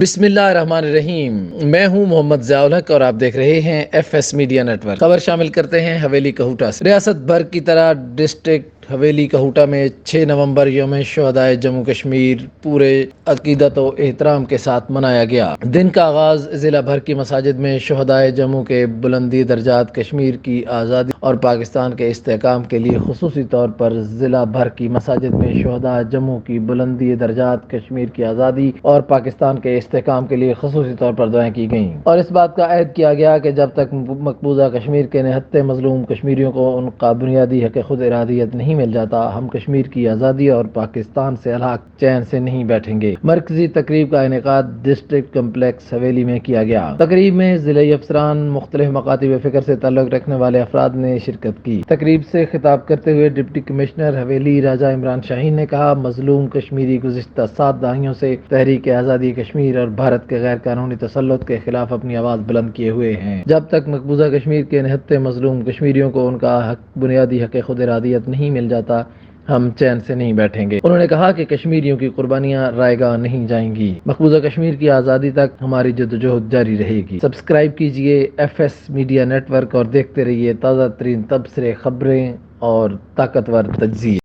بسم اللہ الرحمن الرحیم۔ میں ہوں محمد ضیاء الحق اور آپ دیکھ رہے ہیں F S Media Network. خبر شامل کرتے ہیں حویلی کہوٹہ سے۔ ریاست بھر کی طرح ڈسٹرکٹ حویلی کہوٹہ میں 6 نومبر یوم شہدائے جموں کشمیر پورے عقیدت و احترام کے ساتھ منایا گیا۔ دن کا آغاز ضلع بھر کی مساجد میں شہدائے جموں کے بلندی درجات کشمیر کی آزادی اور پاکستان کے استحکام کے لیے خصوصی طور پر ضلع بھر کی مساجد میں شہدائے جموں کی بلندی درجات کشمیر کی آزادی اور پاکستان کے استحکام کے لیے خصوصی طور پر دعائیں کی گئیں اور اس بات کا عہد کیا گیا کہ جب تک مقبوضہ کشمیر کے نہتے مظلوم کشمیریوں کو ان کا بنیادی حق خود ارادیت نہیں مل جاتا، ہم کشمیر کی آزادی اور پاکستان سے الحاق چین سے نہیں بیٹھیں گے۔ مرکزی تقریب کا انعقاد ڈسٹرکٹ کمپلیکس حویلی میں کیا گیا۔ تقریب میں ضلعی افسران، مختلف مکاتب فکر سے تعلق رکھنے والے افراد نے شرکت کی۔ تقریب سے خطاب کرتے ہوئے ڈپٹی کمشنر حویلی راجہ عمران شاہین نے کہا، مظلوم کشمیری گزشتہ 7 دہائیوں سے تحریک آزادی کشمیر اور بھارت کے غیر قانونی تسلط کے خلاف اپنی آواز بلند کیے ہوئے ہیں۔ جب تک مقبوضہ کشمیر کے نہتے مظلوم کشمیریوں کو ان کا بنیادی حق خود ارادیت نہیں مل جاتا، ہم چین سے نہیں بیٹھیں گے۔ انہوں نے کہا کہ کشمیریوں کی قربانیاں رائے گاہ نہیں جائیں گی۔ مقبوضہ کشمیر کی آزادی تک ہماری جدوجہد جاری رہے گی۔ سبسکرائب کیجئے F S Media Network اور دیکھتے رہیے تازہ ترین تبصرے، خبریں اور طاقتور تجزیے۔